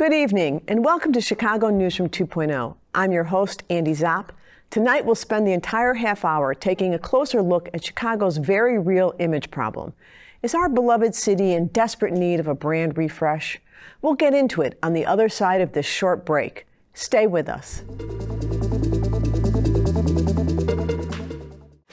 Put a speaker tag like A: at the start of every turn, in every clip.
A: Good evening, and welcome to Chicago Newsroom 2.0. I'm your host, Andy Zopp. Tonight, we'll spend the entire half hour taking a closer look at Chicago's very real image problem. Is our beloved city in desperate need of a brand refresh? We'll get into it on the other side of this short break. Stay with us.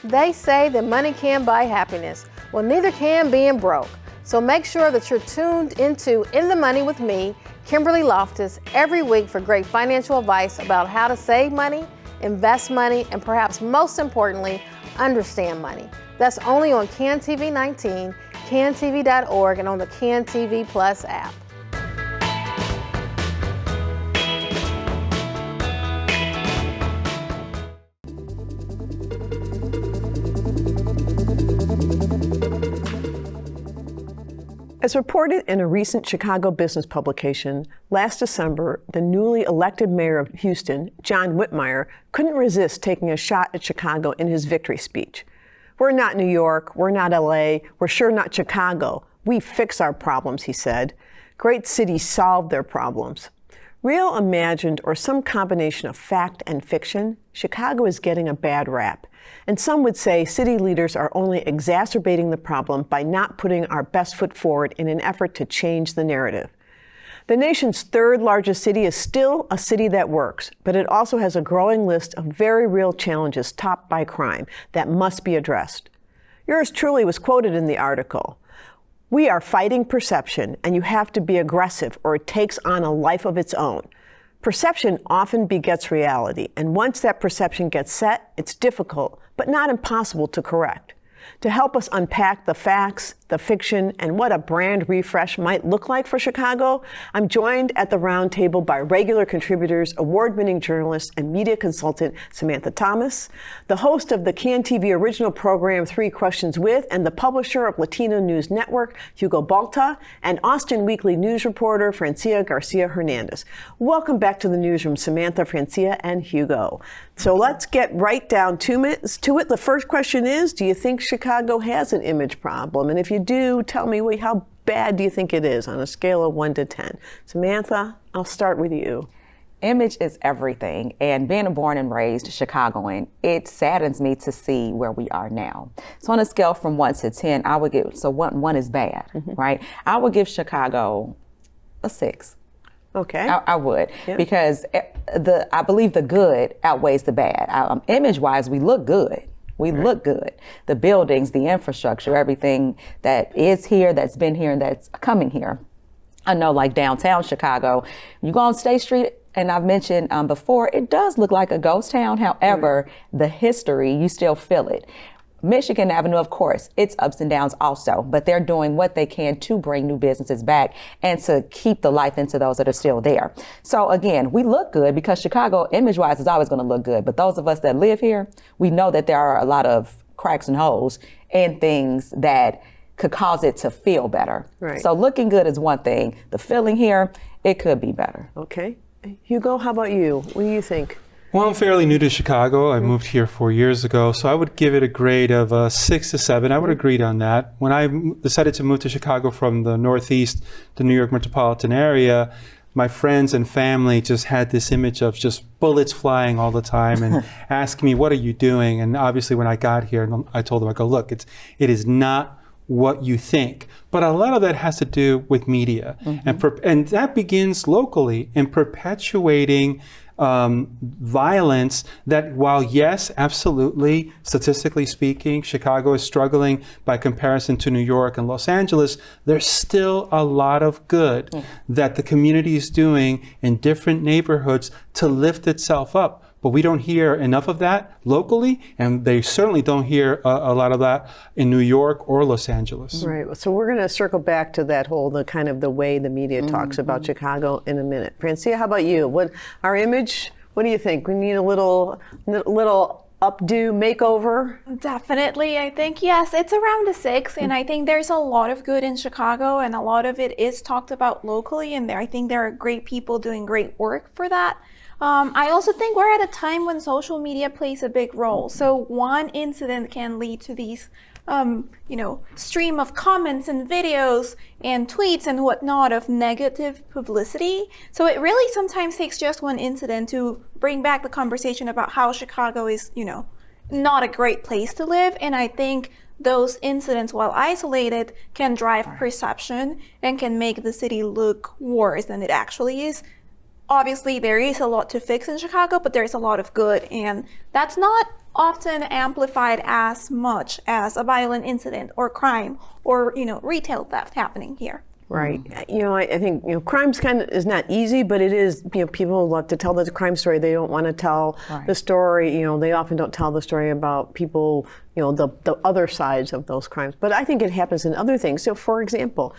B: They say that money can't buy happiness. Well, neither can being broke. So make sure that you're tuned into In the Money with me, Kimberly Loftus, every week for great financial advice about how to save money, invest money, and perhaps most importantly, understand money. That's only on CAN TV 19, cantv.org, and on the CAN TV Plus app.
A: As reported in a recent Chicago business publication, last December, the newly elected mayor of Houston, John Whitmire, couldn't resist taking a shot at Chicago in his victory speech. "We're not New York, we're not LA, we're sure not Chicago. We fix our problems," he said. Great cities solve their problems. Real, imagined, or some combination of fact and fiction, Chicago is getting a bad rap. And some would say city leaders are only exacerbating the problem by not putting our best foot forward in an effort to change the narrative. The nation's third largest city is still a city that works, but it also has a growing list of very real challenges topped by crime that must be addressed. Yours truly was quoted in the article. "We are fighting perception, and you have to be aggressive or it takes on a life of its own." Perception often begets reality, and once that perception gets set, it's difficult, but not impossible to correct. To help us unpack the facts, the fiction, and what a brand refresh might look like for Chicago, I'm joined at the Roundtable by regular contributors, award-winning journalist and media consultant Samantha Thomas, the host of the CAN TV original program 3 Questions With, and the publisher of Latino News Network, Hugo Balta, and Austin Weekly News reporter Francia Garcia Hernandez. Welcome back to the newsroom, Samantha, Francia, and Hugo. So let's get right down to it. The first question is, do you think Chicago has an image problem? And if you do, tell me how bad do you think it is on a scale of 1 to 10? Samantha, I'll start with you.
C: Image is everything, and being a born and raised Chicagoan, it saddens me to see where we are now. So on a scale from 1 to 10, I would give, so one is bad, right? I would give Chicago a 6.
A: Okay.
C: I would, because I believe the good outweighs the bad. Image-wise, we look good. We look good. The buildings, the infrastructure, everything that is here, that's been here, and that's coming here. I know, like downtown Chicago, you go on State Street, and I've mentioned before, it does look like a ghost town. However, the history, you still feel it. Michigan Avenue, of course, it's ups and downs also, but they're doing what they can to bring new businesses back and to keep the life into those that are still there. So again, we look good because Chicago, image-wise, is always going to look good. But those of us that live here, we know that there are a lot of cracks and holes and things that could cause it to feel better.
A: Right.
C: So looking good is one thing. The feeling here, it could be better.
A: Okay. Hugo, how about you? What do you think?
D: Well, I'm fairly new to Chicago. I moved here 4 years ago, so I would give it a grade of 6 to 7. I would agree on that. When I decided to move to Chicago from the Northeast, the New York metropolitan area, my friends and family just had this image of just bullets flying all the time and asking me, "What are you doing?" And obviously when I got here, I told them, I go, "Look, it is not what you think." But a lot of that has to do with media. And that begins locally in perpetuating violence that, while yes, absolutely, statistically speaking, Chicago is struggling by comparison to New York and Los Angeles, there's still a lot of good that the community is doing in different neighborhoods to lift itself up. But we don't hear enough of that locally, and they certainly don't hear a lot of that in New York or Los Angeles.
A: Right. So we're going to circle back to that whole the way the media talks about Chicago in a minute. Francia, how about you? Our image? What do you think? We need a little updo makeover?
E: Definitely. I think, yes, it's around a 6, and I think there's a lot of good in Chicago, and a lot of it is talked about locally, and I think there are great people doing great work for that. I also think we're at a time when social media plays a big role. So one incident can lead to these stream of comments and videos and tweets and whatnot of negative publicity. So it really sometimes takes just one incident to bring back the conversation about how Chicago is, not a great place to live. And I think those incidents, while isolated, can drive perception and can make the city look worse than it actually is. Obviously, there is a lot to fix in Chicago, but there's a lot of good, and that's not often amplified as much as a violent incident or crime or, retail theft happening here.
A: Right. I think, crime's is not easy, but it is, people love to tell the crime story. They don't want to tell the story, they often don't tell the story about people, the other sides of those crimes. But I think it happens in other things. So, for example,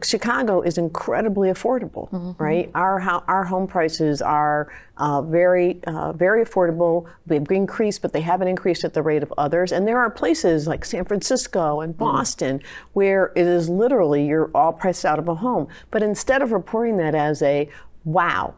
A: Chicago is incredibly affordable, right? Our home prices are very affordable. They've increased, but they haven't increased at the rate of others. And there are places like San Francisco and Boston where it is literally you're all priced out of a home. But instead of reporting that as a wow,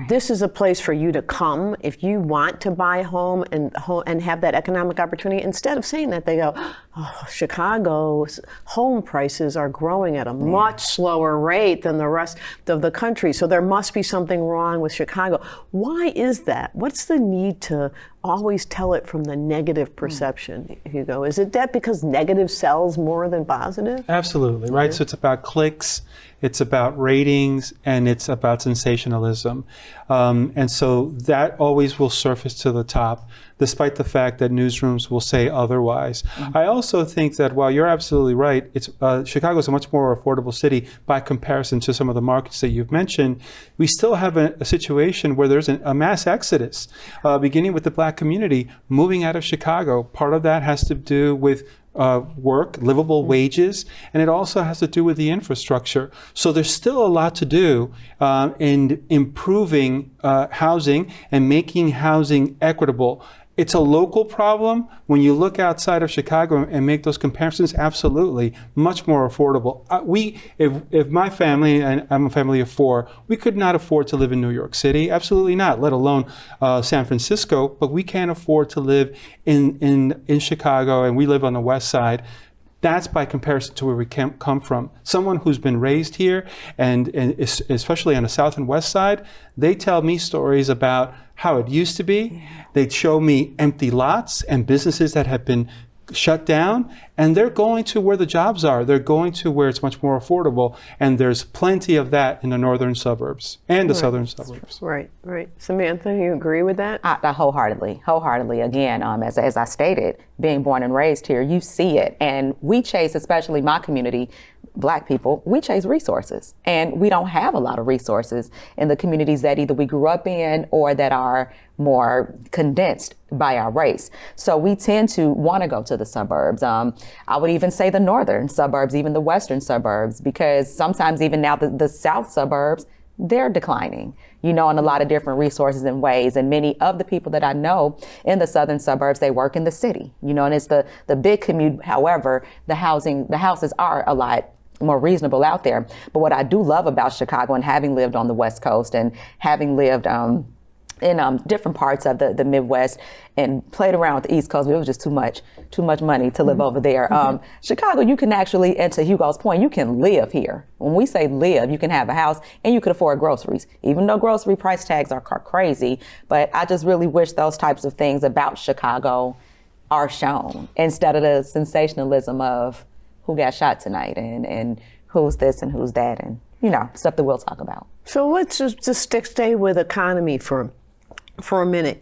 A: this is a place for you to come if you want to buy a home and have that economic opportunity. Instead of saying that, they go, oh, Chicago's home prices are growing at a much slower rate than the rest of the country. So there must be something wrong with Chicago. Why is that? What's the need to always tell it from the negative perception, Hugo? Is it that because negative sells more than positive?
D: Absolutely, right? So it's about clicks, it's about ratings, and it's about sensationalism. And so that always will surface to the top, despite the fact that newsrooms will say otherwise. I also think that while you're absolutely right, Chicago is a much more affordable city by comparison to some of the markets that you've mentioned. We still have a situation where there's a mass exodus, beginning with the Black community moving out of Chicago. Part of that has to do with work, livable wages, and it also has to do with the infrastructure. So there's still a lot to do in improving housing and making housing equitable. It's a local problem. When you look outside of Chicago and make those comparisons, absolutely, much more affordable. If my family, and I'm a family of 4, we could not afford to live in New York City, absolutely not, let alone San Francisco, but we can't afford to live in Chicago, and we live on the west side. That's by comparison to where we come from. Someone who's been raised here, and especially on the south and west side, they tell me stories about how it used to be. They show me empty lots and businesses that have been shut down, and they're going to where the jobs are. They're going to where it's much more affordable, and there's plenty of that in the northern suburbs and the southern suburbs.
A: Right. Samantha, you agree with that?
C: I wholeheartedly. Again, as I stated, being born and raised here, you see it. And we chase, especially my community, Black people, we chase resources. And we don't have a lot of resources in the communities that either we grew up in or that are more condensed by our race. So we tend to want to go to the suburbs. I would even say the northern suburbs, even the western suburbs, because sometimes even now the south suburbs, they're declining, in a lot of different resources and ways. And many of the people that I know in the southern suburbs, they work in the city, and it's the big commute. However, the houses are a lot more reasonable out there. But what I do love about Chicago, and having lived on the West Coast and having lived in different parts of the Midwest and played around with the East Coast, but it was just too much money to live over there. Chicago, you can actually, and to Hugo's point, you can live here. When we say live, you can have a house and you can afford groceries, even though grocery price tags are crazy. But I just really wish those types of things about Chicago are shown instead of the sensationalism of who got shot tonight and who's this and who's that, and stuff that we'll talk about.
A: So let's just stay with economy for a minute.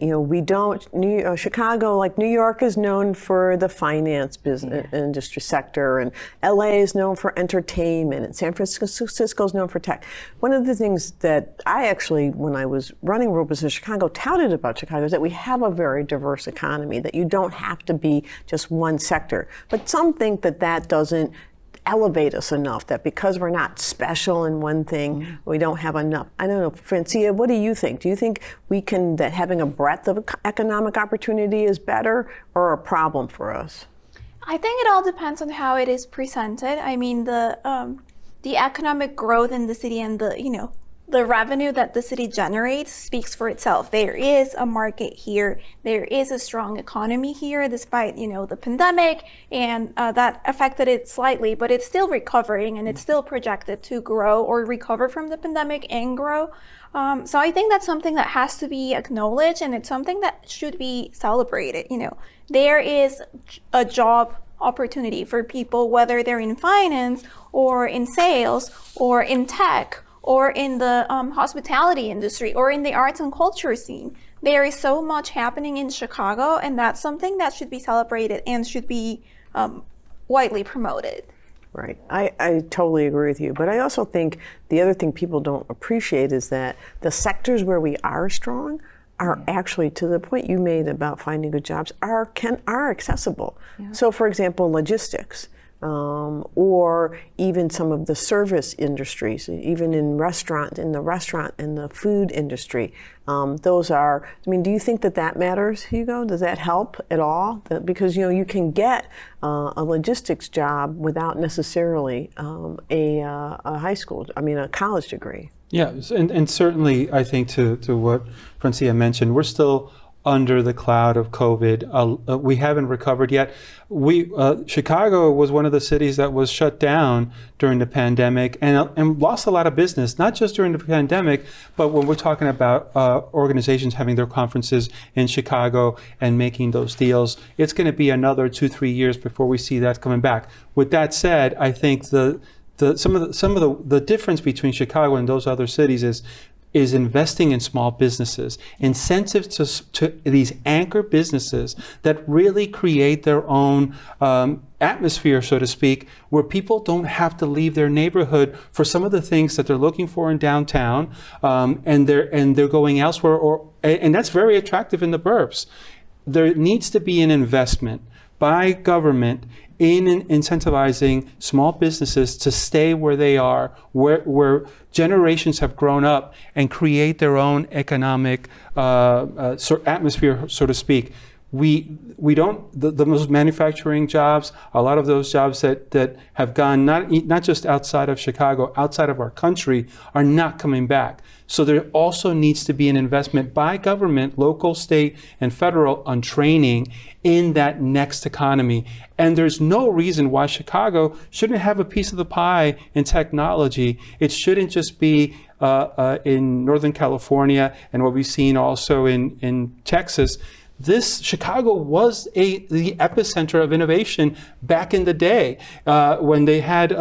A: Chicago, like New York, is known for the finance business industry sector, and LA is known for entertainment, and San Francisco is known for tech. One of the things that I actually, when I was running rural business in Chicago, touted about Chicago is that we have a very diverse economy, that you don't have to be just one sector. But some think that doesn't elevate us enough, that because we're not special in one thing, we don't have enough. I don't know, Francia, what do you think? Do you think that having a breadth of economic opportunity is better or a problem for us?
E: I think it all depends on how it is presented. I mean, the economic growth in the city and the the revenue that the city generates speaks for itself. There is a market here. There is a strong economy here, despite, the pandemic, and that affected it slightly, but it's still recovering, and it's still projected to grow or recover from the pandemic and grow. So I think that's something that has to be acknowledged, and it's something that should be celebrated. There is a job opportunity for people, whether they're in finance or in sales or in tech or in the hospitality industry or in the arts and culture scene. There is so much happening in Chicago, and that's something that should be celebrated and should be widely promoted.
A: Right. I totally agree with you. But I also think the other thing people don't appreciate is that the sectors where we are strong are actually, to the point you made about finding good jobs, are accessible. Yeah. So, for example, logistics, or even some of the service industries, even in the restaurant and the food industry. Those are, do you think that matters, Hugo? Does that help at all? Because, you can get a logistics job without necessarily a high school, a college degree.
D: Yeah, and certainly I think to what Francia mentioned, we're still under the cloud of COVID. We haven't recovered yet. Chicago was one of the cities that was shut down during the pandemic and lost a lot of business, not just during the pandemic, but when we're talking about organizations having their conferences in Chicago and making those deals, it's going to be another 2-3 years before we see that coming back. With that said, I think some of the difference between Chicago and those other cities is investing in small businesses, incentives to these anchor businesses that really create their own atmosphere, so to speak, where people don't have to leave their neighborhood for some of the things that they're looking for in downtown, and they're going elsewhere, and that's very attractive in the burbs. There needs to be an investment by government in incentivizing small businesses to stay where they are, where generations have grown up, and create their own economic atmosphere, so to speak. We don't, those manufacturing jobs, a lot of those jobs that have gone not just outside of Chicago, outside of our country, are not coming back. So there also needs to be an investment by government, local, state, and federal, on training in that next economy. And there's no reason why Chicago shouldn't have a piece of the pie in technology. It shouldn't just be in Northern California and what we've seen also in Texas. Chicago was the epicenter of innovation back in the day when they had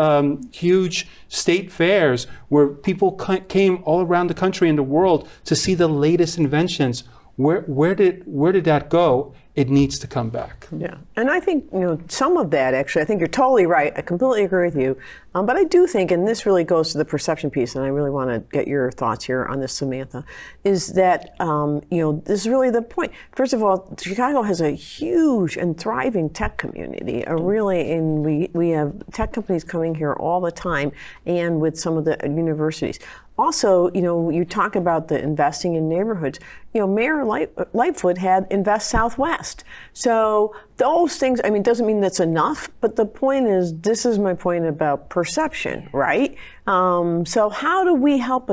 D: huge state fairs where people came all around the country and the world to see the latest inventions. Where did that go? It needs to come back.
A: Yeah, and I think some of that actually. I think you're totally right. I completely agree with you. But I do think, and this really goes to the perception piece, and I really want to get your thoughts here on this, Samantha, is that this is really the point. First of all, Chicago has a huge and thriving tech community. And we have tech companies coming here all the time, and with some of the universities. Also, you talk about the investing in neighborhoods. Mayor Lightfoot had Invest Southwest. So those things, doesn't mean that's enough, but the point is, this is my point about perception, right? So how do we help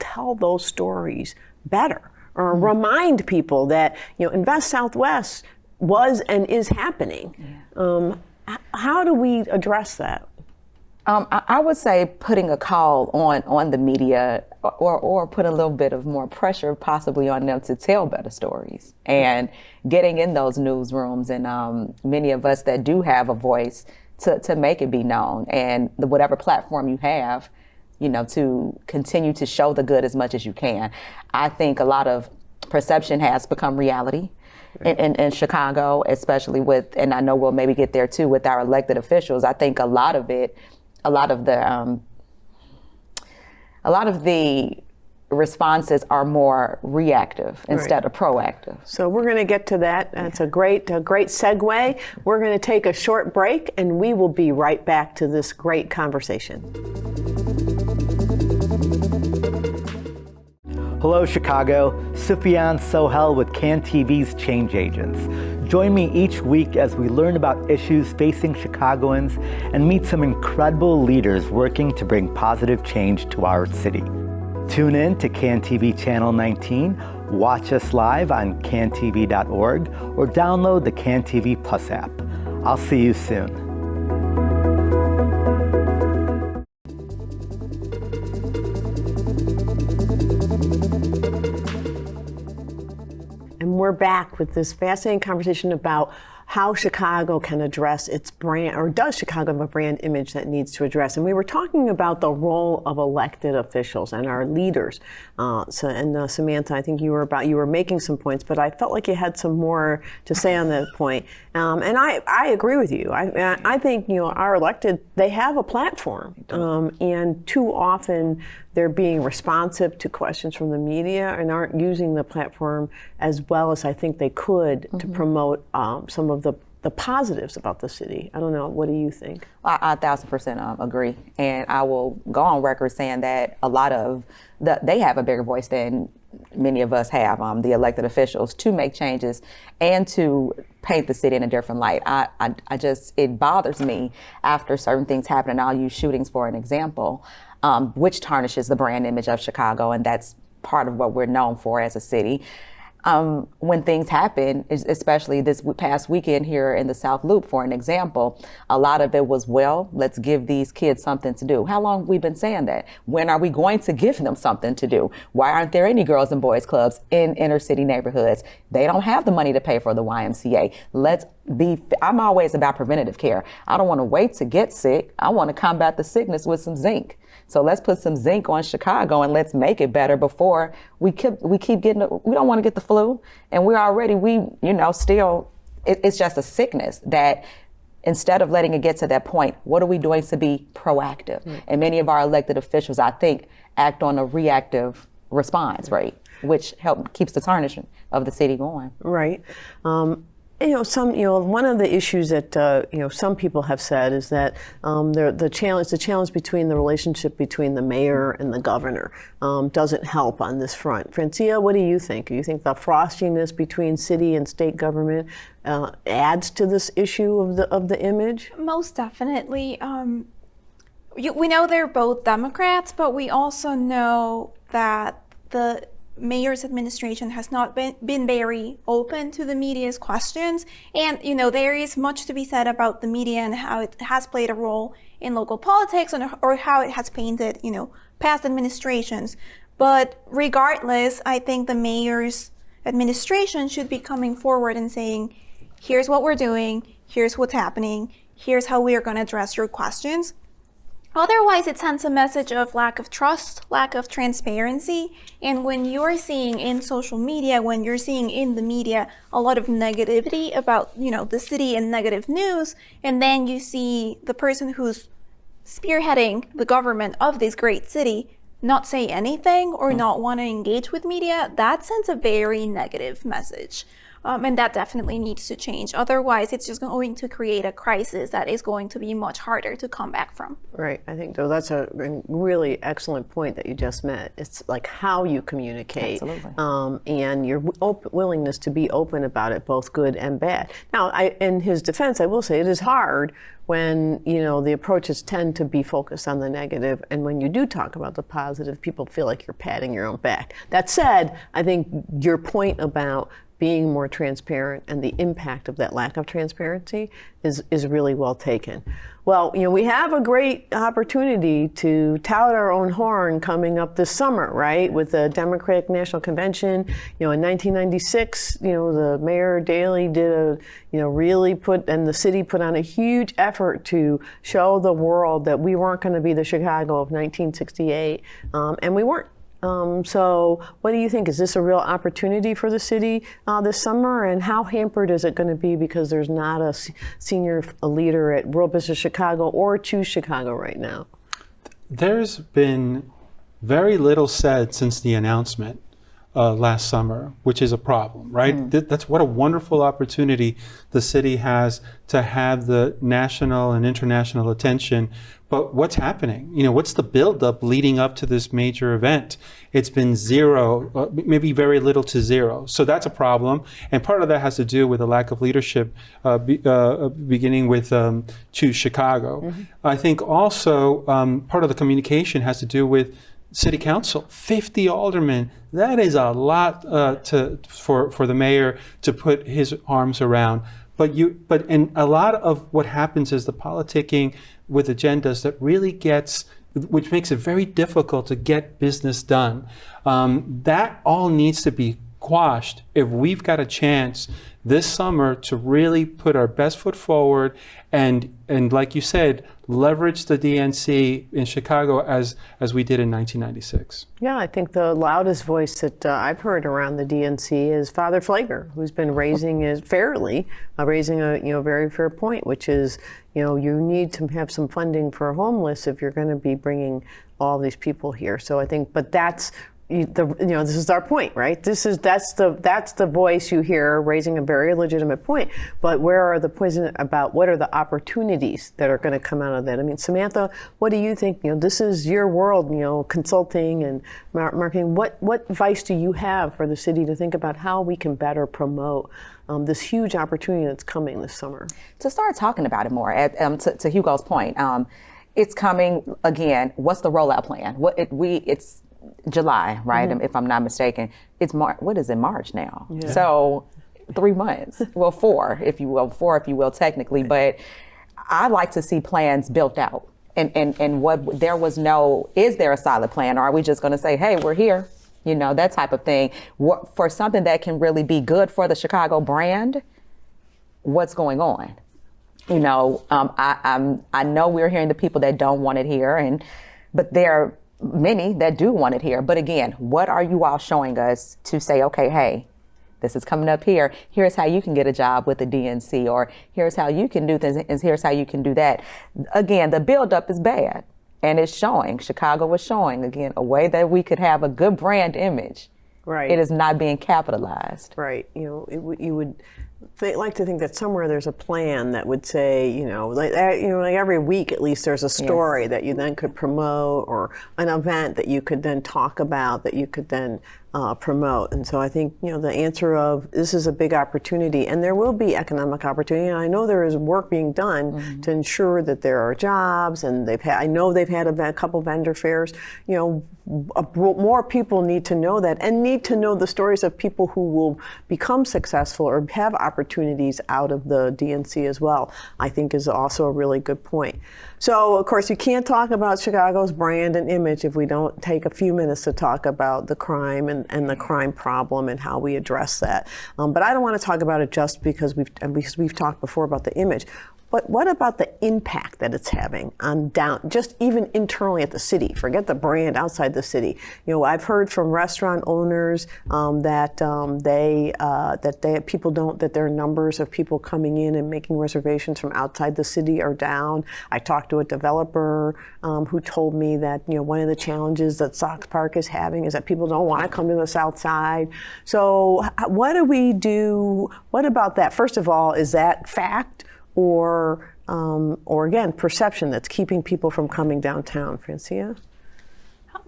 A: tell those stories better, or remind people that, Invest Southwest was and is happening? How do we address that?
C: I would say putting a call on the media, or put a little bit of more pressure possibly on them to tell better stories, and getting in those newsrooms, and many of us that do have a voice to make it be known, and whatever platform you have, to continue to show the good as much as you can. I think a lot of perception has become reality in Chicago, especially with, and I know we'll maybe get there too with our elected officials. I think a lot of the responses are more reactive instead of proactive.
A: So we're going to get to that. That's a great segue. We're going to take a short break, and we will be right back to this great conversation.
F: Hello, Chicago. Sufyan Sohel with CAN TV's Change Agents. Join me each week as we learn about issues facing Chicagoans and meet some incredible leaders working to bring positive change to our city. Tune in to CanTV Channel 19, watch us live on cantv.org, or download the CanTV Plus app. I'll see you soon.
A: And we're back with this fascinating conversation about how Chicago can address its brand, or does Chicago have a brand image that needs to address? And we were talking about the role of elected officials and our leaders. Samantha, I think you were making some points, but I felt like you had some more to say on that point. And I agree with you. I think our elected, they have a platform, and too often they're being responsive to questions from the media and aren't using the platform as well as I think they could to promote some of the positives about the city. I don't know, what do you think?
C: I 1,000% agree. And I will go on record saying that a lot of they have a bigger voice than many of us have, the elected officials, to make changes and to paint the city in a different light. It bothers me after certain things happen, and I'll use shootings for an example, which tarnishes the brand image of Chicago, and that's part of what we're known for as a city. When things happen, especially this past weekend here in the South Loop, for an example, a lot of it was, well, let's give these kids something to do. How long have we been saying that? When are we going to give them something to do? Why aren't there any girls and boys clubs in inner city neighborhoods? They don't have the money to pay for the YMCA. I'm always about preventative care. I don't want to wait to get sick. I want to combat the sickness with some zinc. So let's put some zinc on Chicago and let's make it better before we keep getting, we don't want to get the flu. And we're already, it's just a sickness that instead of letting it get to that point, what are we doing to be proactive? And many of our elected officials, I think, act on a reactive response rate, which keeps the tarnishing of the city going.
A: Right. One of the issues that some people have said is that the challenge between the relationship between the mayor and the governor doesn't help on this front. Francia, what do you think? Do you think the frostiness between city and state government adds to this issue of the image?
E: Most definitely. We know they're both Democrats, but we also know that the mayor's administration has not been very open to the media's questions. And, there is much to be said about the media and how it has played a role in local politics or how it has painted, past administrations. But regardless, I think the mayor's administration should be coming forward and saying, here's what we're doing, here's what's happening, here's how we are going to address your questions. Otherwise, it sends a message of lack of trust, lack of transparency. And when you're seeing in social media, when you're seeing in the media a lot of negativity about, the city and negative news, and then you see the person who's spearheading the government of this great city not say anything or not want to engage with media, that sends a very negative message. And that definitely needs to change. Otherwise, it's just going to create a crisis that is going to be much harder to come back from.
A: Right. I think that's a really excellent point that you just made. It's like how you communicate.
C: Absolutely.
A: And your willingness to be open about it, both good and bad. Now, in his defense, I will say it is hard when, the approaches tend to be focused on the negative. And when you do talk about the positive, people feel like you're patting your own back. That said, I think your point about being more transparent and the impact of that lack of transparency is really well taken. Well, we have a great opportunity to tout our own horn coming up this summer, right? With the Democratic National Convention, in 1996, the Mayor Daley did and the city put on a huge effort to show the world that we weren't going to be the Chicago of 1968, and we weren't. So what do you think? Is this a real opportunity for the city this summer? And how hampered is it going to be because there's not a senior leader at World Business Chicago or Choose Chicago right now?
D: There's been very little said since the announcement last summer, which is a problem, right? That's what a wonderful opportunity the city has to have the national and international attention. But what's happening? What's the buildup leading up to this major event? It's been zero, maybe very little to zero. So that's a problem. And part of that has to do with a lack of leadership, beginning with Choose Chicago. I think also part of the communication has to do with city council, 50 aldermen. That is a lot for the mayor to put his arms around. And a lot of what happens is the politicking with agendas that really which makes it very difficult to get business done. That all needs to be quashed if we've got a chance this summer to really put our best foot forward and like you said, leverage the DNC in Chicago as we did in 1996.
A: Yeah, I think the loudest voice that I've heard around the DNC is Father Flager, who's been raising a very fair point, which is, you need to have some funding for homeless if you're going to be bringing all these people here. So I think, but that's this is our point, right? That's the voice you hear raising a very legitimate point. But where are the points about what are the opportunities that are going to come out of that? I mean, Samantha, what do you think? This is your world, consulting and marketing. What advice do you have for the city to think about how we can better promote this huge opportunity that's coming this summer?
C: To start talking about it more. To Hugo's point, it's coming again. What's the rollout plan? It's July, right? If I'm not mistaken. It's what is it, March now? Yeah. So 3 months. Well, 4, if you will, technically. But I like to see plans built out. And is there a solid plan? Or are we just going to say, hey, we're here? That type of thing. For something that can really be good for the Chicago brand, what's going on? I know we're hearing the people that don't want it here, but there are many that do want it here. But again, what are you all showing us to say, okay, hey, this is coming up here. Here's how you can get a job with the DNC, or here's how you can do this, and here's how you can do that. Again, the buildup is bad, and it's showing. Chicago was showing, again, a way that we could have a good brand image.
A: Right.
C: It is not being capitalized.
A: Right. You would like to think that somewhere there's a plan that would say, like every week at least there's a story that you then could promote, or an event that you could then talk about, that you could then promote. And so I think, the answer of this is a big opportunity, and there will be economic opportunity. And I know there is work being done to ensure that there are jobs, and I know they've had a couple vendor fairs. More people need to know that, and need to know the stories of people who will become successful or have opportunities out of the DNC as well, I think is also a really good point. So, of course, you can't talk about Chicago's brand and image if we don't take a few minutes to talk about the crime and the crime problem and how we address that. But I don't want to talk about it just because we've talked before about the image. But what about the impact that it's having on just even internally at the city? Forget the brand outside the city. I've heard from restaurant owners that their numbers of people coming in and making reservations from outside the city are down. I talked to a developer who told me that one of the challenges that Sox Park is having is that people don't want to come to the South Side. So what do we do? What about that? First of all, is that fact? Or again, perception that's keeping people from coming downtown? Francia?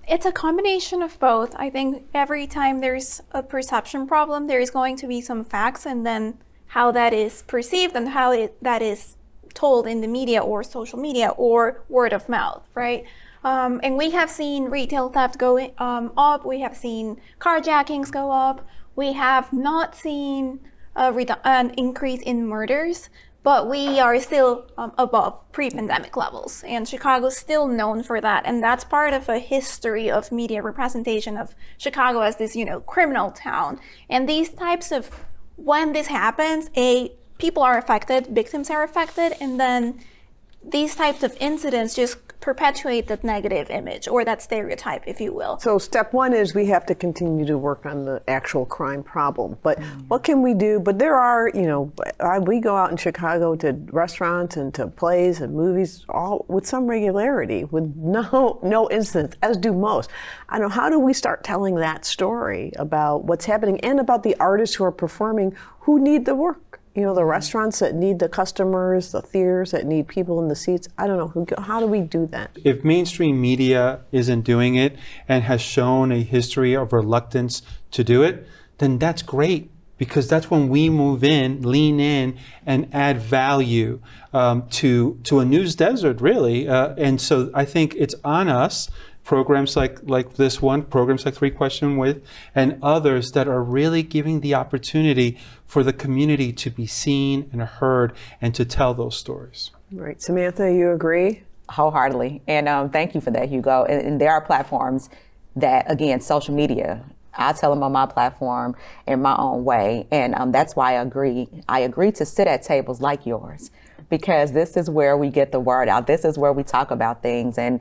E: It's a combination of both. I think every time there's a perception problem, there is going to be some facts, and then how that is perceived and how that is told in the media or social media or word of mouth, right? And we have seen retail theft go up. We have seen carjackings go up. We have not seen an increase in murders, but we are still above pre-pandemic levels, and Chicago's still known for that. And that's part of a history of media representation of Chicago as this, criminal town. And these types of, when this happens, people are affected, victims are affected, and then these types of incidents just perpetuate that negative image, or that stereotype, if you will.
A: So step one is we have to continue to work on the actual crime problem. But what can we do? But there are, we go out in Chicago to restaurants and to plays and movies all with some regularity, with no incidents, as do most. I don't know, how do we start telling that story about what's happening and about the artists who are performing who need the work? The restaurants that need the customers, the theaters that need people in the seats. I don't know, how do we do that?
D: If mainstream media isn't doing it and has shown a history of reluctance to do it, then that's great, because that's when we move in, lean in, and add value to a news desert, really. And so I think it's on us programs like this one, programs like 3 Question With, and others that are really giving the opportunity for the community to be seen and heard and to tell those stories.
A: Right. Samantha, you agree?
C: Wholeheartedly. And thank you for that, Hugo. And there are platforms that, again, social media, I tell them on my platform in my own way. And that's why I agree to sit at tables like yours, because this is where we get the word out. This is where we talk about things. And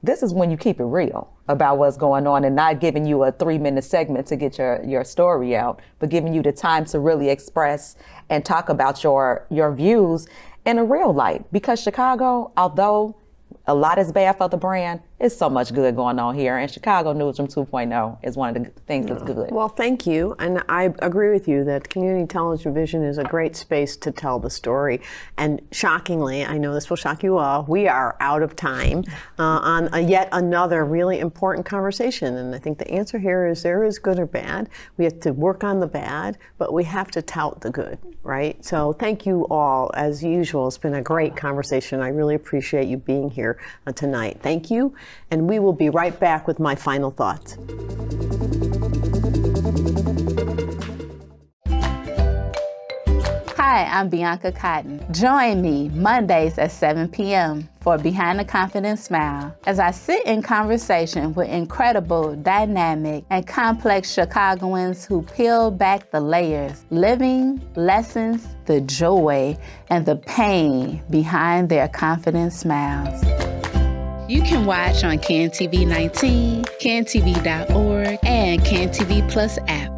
C: this is when you keep it real about what's going on and not giving you a 3-minute segment to get your story out, but giving you the time to really express and talk about your views in a real light. Because Chicago, although a lot is bad for the brand, there's so much good going on here. And Chicago Newsroom 2.0 is one of the things that's good.
A: Well, thank you. And I agree with you that community television is a great space to tell the story. And shockingly, I know this will shock you all, we are out of time on yet another really important conversation. And I think the answer here is there is good or bad. We have to work on the bad, but we have to tout the good, right? So thank you all. As usual, it's been a great conversation. I really appreciate you being here tonight. Thank you. And we will be right back with my final thoughts.
G: Hi, I'm Bianca Cotton. Join me Mondays at 7 p.m. for Behind the Confident Smile as I sit in conversation with incredible, dynamic, and complex Chicagoans who peel back the layers, living lessons, the joy, and the pain behind their confident smiles. You can watch on CanTV 19, cantv.org, and CanTV Plus app.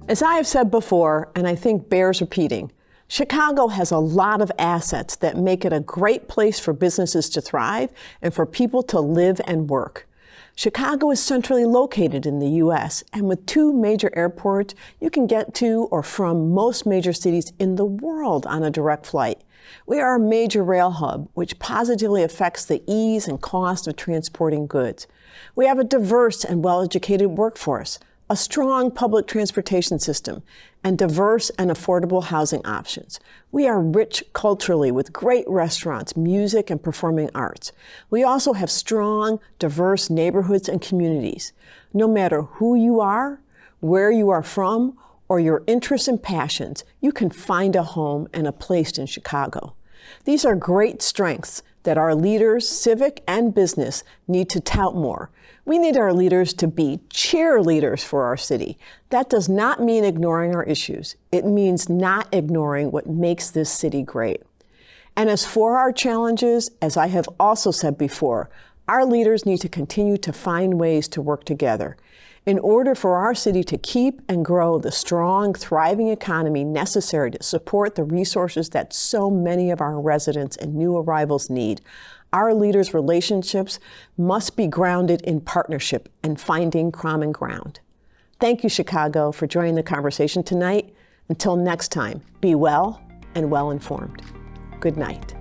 A: As I have said before, and I think bears repeating, Chicago has a lot of assets that make it a great place for businesses to thrive and for people to live and work. Chicago is centrally located in the U.S., and with 2 major airports, you can get to or from most major cities in the world on a direct flight. We are a major rail hub, which positively affects the ease and cost of transporting goods. We have a diverse and well-educated workforce, a strong public transportation system, and diverse and affordable housing options. We are rich culturally with great restaurants, music, and performing arts. We also have strong, diverse neighborhoods and communities. No matter who you are, where you are from, or your interests and passions, you can find a home and a place in Chicago. These are great strengths that our leaders, civic and business, need to tout more. We need our leaders to be cheerleaders for our city. That does not mean ignoring our issues. It means not ignoring what makes this city great. And as for our challenges, as I have also said before, our leaders need to continue to find ways to work together. In order for our city to keep and grow the strong, thriving economy necessary to support the resources that so many of our residents and new arrivals need, our leaders' relationships must be grounded in partnership and finding common ground. Thank you, Chicago, for joining the conversation tonight. Until next time, be well and well informed. Good night.